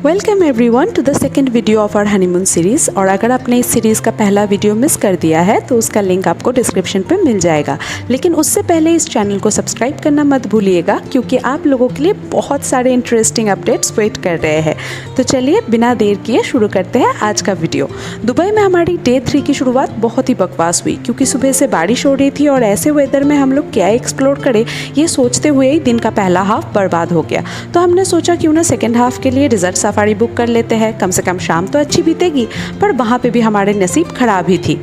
Welcome everyone to the second video of our honeymoon series. और अगर आपने इस सीरीज़ का पहला वीडियो मिस कर दिया है तो उसका लिंक आपको डिस्क्रिप्शन पे मिल जाएगा। लेकिन उससे पहले इस चैनल को सब्सक्राइब करना मत भूलिएगा, क्योंकि आप लोगों के लिए बहुत सारे इंटरेस्टिंग अपडेट्स वेट कर रहे हैं। तो चलिए बिना देर किए शुरू करते हैं आज का वीडियो। दुबई में हमारी डे 3 की शुरुआत बहुत ही बकवास हुई, क्योंकि सुबह से बारिश हो रही थी और ऐसे वेदर में हम लोग क्या एक्सप्लोर करें ये सोचते हुए ही दिन का पहला हाफ बर्बाद हो गया। तो हमने सोचा क्यों ना सेकेंड हाफ के लिए डिजर्ट सफारी बुक कर लेते हैं, कम से कम शाम तो अच्छी बीतेगी। पर वहाँ पे भी हमारे नसीब खराब ही थी।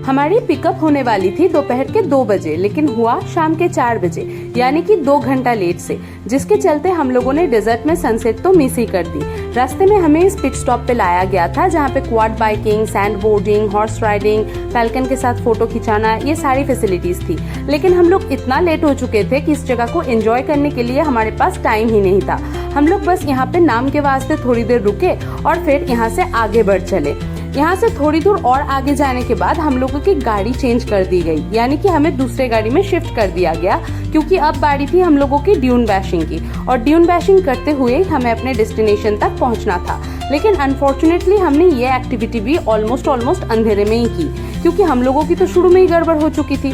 हमारी पिकअप होने वाली थी दोपहर के 2 बजे, लेकिन हुआ शाम के 4 बजे, यानी कि 2 घंटा लेट से, जिसके चलते हम लोगों ने डेजर्ट में सनसेट तो मिस ही कर दी। रास्ते में हमें इस पिट स्टॉप पे लाया गया था, जहाँ पे quad biking, sand boarding, horse riding, falcon के साथ फोटो खिंचाना, ये सारी फैसिलिटीज थी। लेकिन हम लोग इतना लेट हो चुके थे कि इस जगह को एंजॉय करने के लिए हमारे पास टाइम ही नहीं था। हम लोग बस यहाँ पे नाम के वास्ते थोड़ी देर रुके और फिर यहाँ से आगे बढ़ चले। यहाँ से थोड़ी दूर और आगे जाने के बाद हम लोगों की गाड़ी चेंज कर दी गई, यानी कि हमें दूसरे गाड़ी में शिफ्ट कर दिया गया, क्योंकि अब बारी थी हम लोगों की ड्यून बैशिंग की। और ड्यून बैशिंग करते हुए हमें अपने डेस्टिनेशन तक पहुँचना था। लेकिन अनफॉर्चुनेटली हमने ये एक्टिविटी भी ऑलमोस्ट अंधेरे में ही की, क्योंकि हम लोगों की तो शुरू में ही गड़बड़ हो चुकी थी।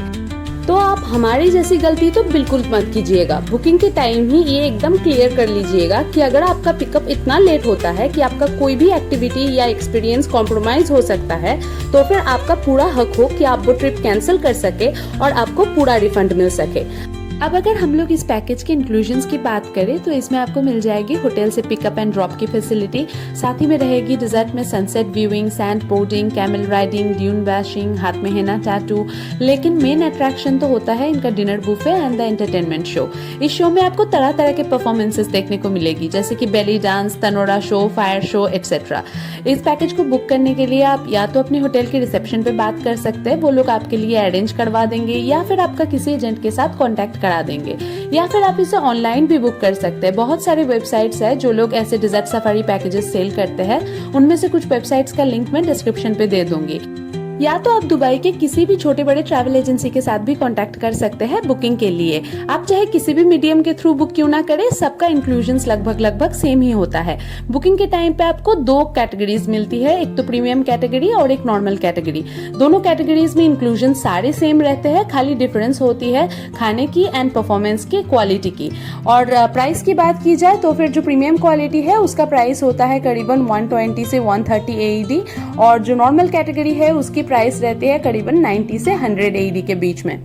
तो आप हमारी जैसी गलती तो बिल्कुल मत कीजिएगा। बुकिंग के टाइम ही ये एकदम क्लियर कर लीजिएगा कि अगर आपका पिकअप इतना लेट होता है कि आपका कोई भी एक्टिविटी या एक्सपीरियंस कॉम्प्रोमाइज हो सकता है, तो फिर आपका पूरा हक हो कि आप वो ट्रिप कैंसिल कर सके और आपको पूरा रिफंड मिल सके। अब अगर हम लोग इस पैकेज के इंक्लूजन्स की बात करें तो इसमें आपको मिल जाएगी होटल से पिकअप एंड ड्रॉप की फैसिलिटी, साथ ही में रहेगी डिजर्ट में sunset viewing, sand boarding, camel riding, dune bashing, हाथ में हेना टैटू। लेकिन मेन अट्रैक्शन तो होता है इनका dinner buffet and the entertainment show. इस शो में आपको तरह तरह के परफॉर्मेंसेस देखने को मिलेगी, जैसे कि belly dance, tanoura show, fire show etcetera. इस पैकेज को बुक करने के लिए आप या तो अपने होटल के रिसेप्शन पे बात कर सकते हैं, वो लोग आपके लिए अरेंज करवा देंगे, या फिर आपका किसी एजेंट के साथ कॉन्टैक्ट करा देंगे, या फिर आप इसे ऑनलाइन भी बुक कर सकते हैं। बहुत सारे वेबसाइट्स हैं जो लोग ऐसे डिजर्ट सफारी पैकेजेस सेल करते हैं। उनमें से कुछ वेबसाइट्स का लिंक मैं डिस्क्रिप्शन पे दे दूंगी। या तो आप दुबई के किसी भी छोटे बड़े ट्रैवल एजेंसी के साथ भी कांटेक्ट कर सकते हैं बुकिंग के लिए। आप चाहे किसी भी मीडियम के थ्रू बुक क्यों ना करें, सबका इंक्लूजन्स लगभग सेम ही होता है। बुकिंग के टाइम पे आपको 2 कैटेगरीज मिलती है, एक तो प्रीमियम कैटेगरी और एक नॉर्मल कैटेगरी। दोनों कैटेगरीज में इंक्लूजन सारे सेम रहते हैं, खाली डिफरेंस होती है खाने की एंड परफॉर्मेंस की, क्वालिटी की। और प्राइस की बात की जाए तो फिर जो प्रीमियम क्वालिटी है उसका प्राइस होता है करीबन 120 से 130 AED, और जो नॉर्मल कैटेगरी है उसकी प्राइस रहती है करीबन 90 से 100 AED के बीच में।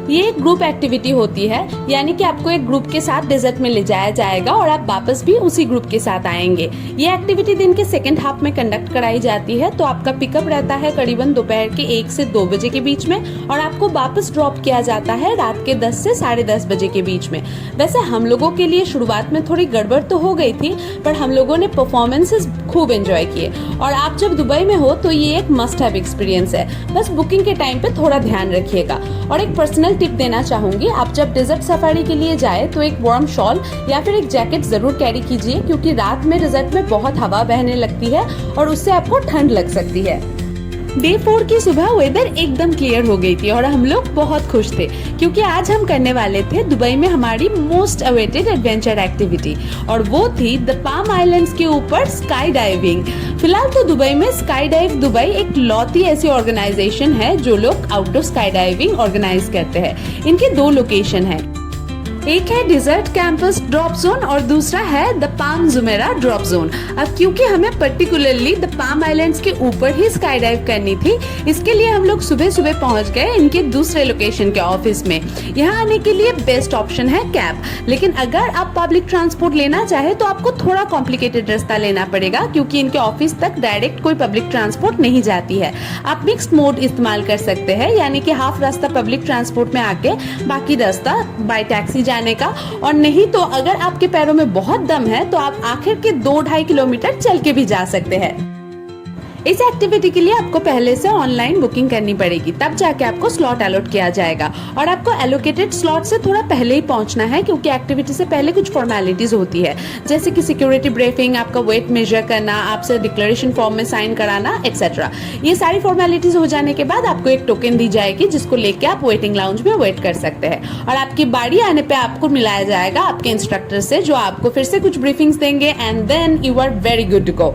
ये एक ग्रुप एक्टिविटी होती है, यानी कि आपको एक ग्रुप के साथ डेजर्ट में ले जाया जाएगा और आप वापस भी उसी ग्रुप के साथ आएंगे। ये एक्टिविटी दिन के सेकंड हाफ में कंडक्ट कराई जाती है। तो आपका पिकअप रहता है करीबन दोपहर के 1 से 2 बजे के बीच में, और आपको वापस ड्रॉप किया जाता है रात के 10 से 10:30 बजे के बीच में। वैसे हम लोगों के लिए शुरुआत में थोड़ी गड़बड़ तो हो गई थी, पर हम लोगों ने परफॉर्मेंसेस खूब एंजॉय किए। और आप जब दुबई में हो तो ये एक मस्ट हैव एक्सपीरियंस है। बस बुकिंग के टाइम पे थोड़ा ध्यान रखिएगा। और एक पर्सनल टिप देना चाहूंगी, आप जब डेजर्ट सफारी के लिए जाए तो एक वार्म शॉल या फिर एक जैकेट जरूर कैरी कीजिए, क्योंकि रात में डेजर्ट में बहुत हवा बहने लगती है और उससे आपको ठंड लग सकती है। डे 4 की सुबह वेदर एकदम क्लियर हो गई थी और हम लोग बहुत खुश थे, क्योंकि आज हम करने वाले थे दुबई में हमारी मोस्ट अवेटेड एडवेंचर एक्टिविटी, और वो थी द पाम आइलैंड्स के ऊपर स्काई डाइविंग। फिलहाल तो दुबई में स्काई डाइव दुबई एक लौती ऐसी ऑर्गेनाइजेशन है जो लोग आउटडोर स्काई डाइविंग ऑर्गेनाइज करते हैं। इनके 2 लोकेशन है, एक है डिजर्ट कैंपस ड्रॉप जोन और दूसरा है the palm Jumeirah drop zone. अब क्योंकि हमें पर्टिकुलरली द पाम आइलैंड्स के ऊपर ही स्काई डाइव करनी थी, इसके लिए हम लोग सुबह पहुंच गए इनके दूसरे लोकेशन के ऑफिस में। यहाँ आने के लिए बेस्ट ऑप्शन है कैब, लेकिन अगर आप पब्लिक ट्रांसपोर्ट लेना चाहे तो आपको थोड़ा कॉम्प्लिकेटेड रास्ता लेना पड़ेगा, क्योंकि इनके ऑफिस तक डायरेक्ट कोई पब्लिक ट्रांसपोर्ट नहीं जाती है। आप मिक्स्ड मोड इस्तेमाल कर सकते हैं, यानी कि हाफ रास्ता पब्लिक ट्रांसपोर्ट में आके बाकी रास्ता बाय टैक्सी जाने का, और नहीं तो अगर आपके पैरों में बहुत दम है तो आप आखिर के 2-2.5 किलोमीटर चल के भी जा सकते हैं। इस एक्टिविटी के लिए आपको पहले से ऑनलाइन बुकिंग करनी पड़ेगी, तब जाके आपको स्लॉट अलॉट किया जाएगा और आपको एलोकेटेड स्लॉट से थोड़ा पहले ही पहुंचना है क्योंकि एक्टिविटी से पहले कुछ फॉर्मेलिटीज होती है, जैसे कि सिक्योरिटी ब्रीफिंग, आपका वेट मेजर करना, आपसे डिक्लेरेशन फॉर्म में साइन कराना एक्सेट्रा। ये सारी फॉर्मेलिटीज हो जाने के बाद आपको एक टोकन दी जाएगी जिसको लेके आप वेटिंग लाउंज में वेट कर सकते हैं और आपकी बारी आने पे आपको मिलाया जाएगा आपके इंस्ट्रक्टर से, जो आपको फिर से कुछ ब्रीफिंग्स देंगे and then you are very good to go.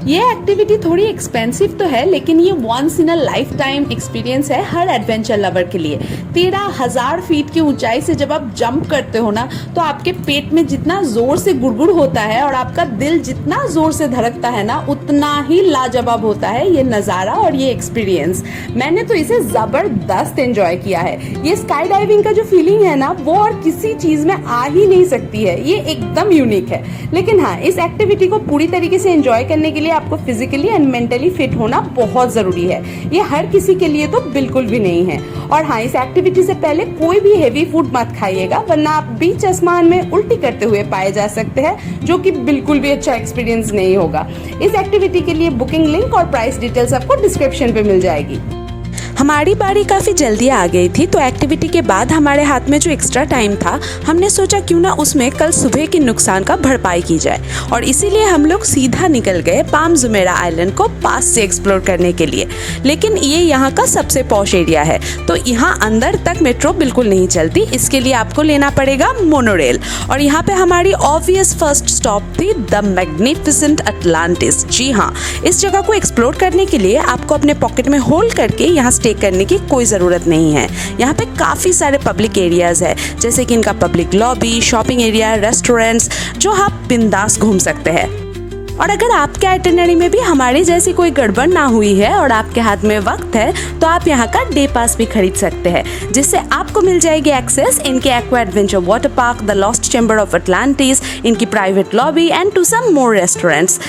ये एक्टिविटी थोड़ी एक्सपेंसिव तो है, लेकिन ये once in a lifetime experience है हर एडवेंचर लवर के लिए। 13,000 फीट की ऊंचाई से जब आप जंप करते हो ना, तो आपके पेट में जितना जोर से गुड़गुड़ होता है और आपका दिल जितना जोर से धड़कता है ना, उतना ही लाजवाब होता है ये नज़ारा और ये एक्सपीरियंस। मैंने तो इसे ज़बरदस्त एंजॉय किया है। ये स्काई डाइविंग का जो फीलिंग है ना, वो और किसी चीज़ में आ ही नहीं सकती है। ये एकदम यूनिक है। लेकिन हाँ, इस एक्टिविटी को पूरी तरीके से एंजॉय करने के लिए आपको फिजिकली एंड मेंटली फिट होना बहुत जरूरी है। ये हर किसी के लिए तो बिल्कुल भी नहीं है। और हाँ, इस एक्टिविटी से पहले कोई भी हेवी फूड मत खाइएगा, वरना आप बीच आसमान में उल्टी करते हुए पाए जा सकते हैं, जो कि बिल्कुल भी अच्छा एक्सपीरियंस नहीं होगा। इस एक्टिविटी के लिए बुकिंग लिंक और प्राइस डिटेल्स आपको डिस्क्रिप्शन पे मिल जाएगी। हमारी बारी काफ़ी जल्दी आ गई थी, तो एक्टिविटी के बाद हमारे हाथ में जो एक्स्ट्रा टाइम था, हमने सोचा क्यों ना उसमें कल सुबह के नुकसान का भरपाई की जाए और इसीलिए हम लोग सीधा निकल गए पाम जुमेरा आइलैंड को पास से एक्सप्लोर करने के लिए। लेकिन ये यहाँ का सबसे पॉश एरिया है, तो यहाँ अंदर तक मेट्रो बिल्कुल नहीं चलती, इसके लिए आपको लेना पड़ेगा मोनोरेल। और यहाँ पे हमारी ऑब्वियस फर्स्ट स्टॉप थी द मैग्निफिसेंट अटलांटिस। जी हाँ, इस जगह को एक्सप्लोर करने के लिए आपको अपने पॉकेट में होल्ड करके यहाँ स्टे करने की कोई ज़रूरत नहीं है। यहाँ पे काफ़ी सारे पब्लिक एरियाज़ है, जैसे कि इनका public lobby, shopping area, restaurants, जो आप बिंदास घूम सकते हैं। और अगर आपके आइटिनरी में भी हमारी जैसी कोई गड़बड़ ना हुई है और आपके हाथ में वक्त है, तो आप यहाँ का डे पास भी खरीद सकते हैं, जिससे आपको मिल जाएगी एक्सेस इनके aqua adventure water park, the lost chamber of Atlantis, इनकी private lobby and to some more restaurants.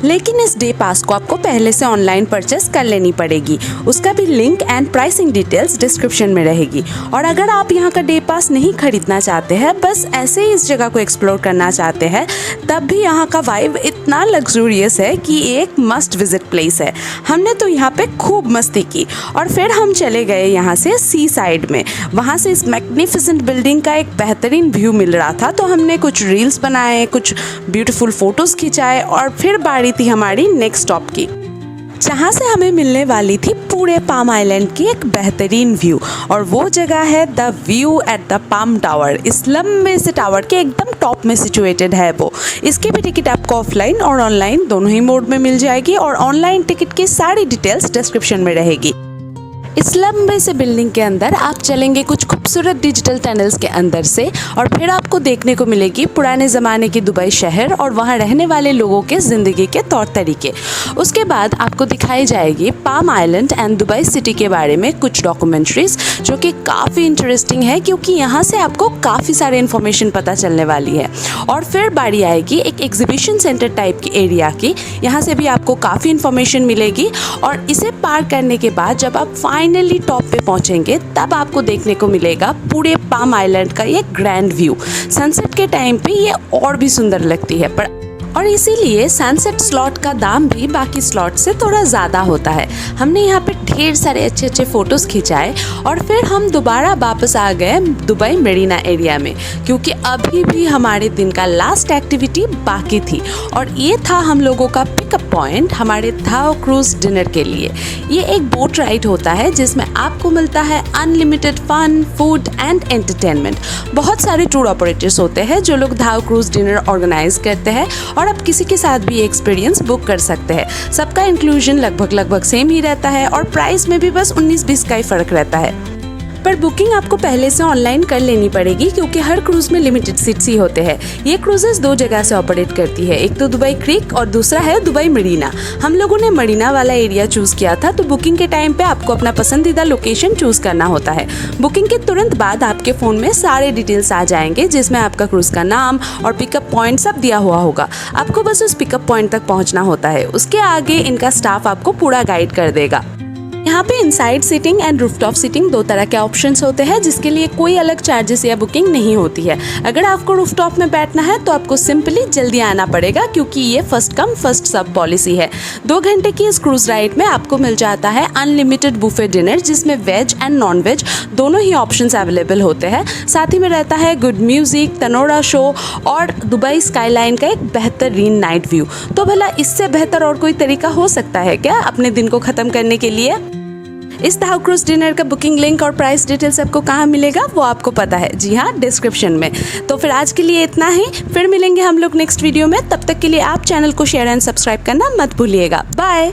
लेकिन इस डे पास को आपको पहले से ऑनलाइन परचेस कर लेनी पड़ेगी। उसका भी link and pricing details description में रहेगी। और अगर आप यहाँ का डे पास नहीं खरीदना चाहते हैं, बस ऐसे ही इस जगह को एक्सप्लोर करना चाहते हैं, तब भी यहाँ का वाइब इतना लग्जूरियस है कि एक मस्ट विजिट प्लेस है। हमने तो यहाँ पे खूब मस्ती की और फिर हम चले गए यहाँ से सी साइड में। वहाँ से इस मैग्निफिसेंट बिल्डिंग का एक बेहतरीन व्यू मिल रहा था, तो हमने कुछ रील्स बनाए, कुछ ब्यूटीफुल फोटोज़ खिंचाए और फिर बारी थी हमारी नेक्स्ट स्टॉप की, जहाँ से हमें मिलने वाली थी पूरे पाम आइलैंड की एक बेहतरीन व्यू। और वो जगह है the view at the palm tower. इस लंबे से टावर के एकदम टॉप में सिचुएटेड है वो। इसकी भी टिकट आपको ऑफलाइन और ऑनलाइन दोनों ही मोड में मिल जाएगी और ऑनलाइन टिकट की सारी डिटेल्स डिस्क्रिप्शन में रहेगी। इस लंबे से बिल्डिंग के अंदर आप चलेंगे कुछ खूबसूरत डिजिटल टनल्स के अंदर से और फिर आपको देखने को मिलेगी पुराने ज़माने की दुबई शहर और वहाँ रहने वाले लोगों के ज़िंदगी के तौर तरीके। उसके बाद आपको दिखाई जाएगी palm island and Dubai city के बारे में कुछ डॉक्यूमेंट्रीज, जो कि काफ़ी इंटरेस्टिंग है क्योंकि यहाँ से आपको काफ़ी सारे इन्फॉर्मेशन पता चलने वाली है। और फिर बारी आएगी एक एग्जीबिशन सेंटर टाइप की एरिया की। यहाँ से भी आपको काफ़ी इन्फॉर्मेशन मिलेगी और इसे पार करने के बाद जब आप फाइनली टॉप पे पहुंचेंगे, तब आपको देखने को मिलेगा पूरे पाम आइलैंड का ये ग्रैंड व्यू। सनसेट के टाइम पे ये और भी सुंदर लगती है, और इसीलिए सनसेट स्लॉट का दाम भी बाकी स्लॉट से थोड़ा ज़्यादा होता है। हमने यहाँ पे ढेर सारे अच्छे अच्छे फ़ोटोज़ खिंचाए और फिर हम दोबारा वापस आ गए दुबई मेरीना एरिया में, क्योंकि अभी भी हमारे दिन का लास्ट एक्टिविटी बाकी थी और ये था हम लोगों का पिकअप पॉइंट हमारे धाओ क्रूज़ डिनर के लिए। ये एक बोट राइड होता है जिसमें आपको मिलता है unlimited fun, food and entertainment. बहुत सारे टूर ऑपरेटर्स होते हैं जो लोग धाओ क्रूज़ डिनर ऑर्गेनाइज करते हैं और आप किसी के साथ भी एक्सपीरियंस बुक कर सकते हैं। सबका इंक्लूजन लगभग सेम ही रहता है और प्राइस में भी बस 19-20 का ही फ़र्क रहता है। पर बुकिंग आपको पहले से ऑनलाइन कर लेनी पड़ेगी क्योंकि हर क्रूज़ में लिमिटेड सीट्स ही होते हैं। ये क्रूजेस दो जगह से ऑपरेट करती है, एक तो दुबई क्रीक और दूसरा है दुबई मरीना। हम लोगों ने मरीना वाला एरिया चूज़ किया था, तो बुकिंग के टाइम पे आपको अपना पसंदीदा लोकेशन चूज़ करना होता है। बुकिंग के तुरंत बाद आपके फ़ोन में सारे डिटेल्स आ जाएंगे, जिसमें आपका क्रूज़ का नाम और पिकअप पॉइंट सब दिया हुआ होगा। आपको बस उस पिकअप पॉइंट तक पहुँचना होता है, उसके आगे इनका स्टाफ आपको पूरा गाइड कर देगा। यहाँ पे inside seating and rooftop seating दो तरह के ऑप्शंस होते हैं, जिसके लिए कोई अलग चार्जेस या बुकिंग नहीं होती है। अगर आपको रूफटॉप में बैठना है तो आपको सिंपली जल्दी आना पड़ेगा, क्योंकि ये first come first serve policy है। 2 घंटे की इस क्रूज राइड में आपको मिल जाता है अनलिमिटेड बुफे डिनर, जिसमें वेज एंड नॉन वेज दोनों ही ऑप्शंस अवेलेबल होते हैं। साथ ही में रहता है गुड म्यूजिक, तनोरा शो और दुबई स्काईलाइन का एक बेहतरीन नाइट व्यू। तो भला इससे बेहतर और कोई तरीका हो सकता है क्या अपने दिन को ख़त्म करने के लिए? इस ताउ क्रूज डिनर का बुकिंग लिंक और प्राइस डिटेल्स आपको कहाँ मिलेगा वो आपको पता है, जी हाँ, डिस्क्रिप्शन में। तो फिर आज के लिए इतना ही, फिर मिलेंगे हम लोग नेक्स्ट वीडियो में। तब तक के लिए आप चैनल को शेयर एंड सब्सक्राइब करना मत भूलिएगा। बाय।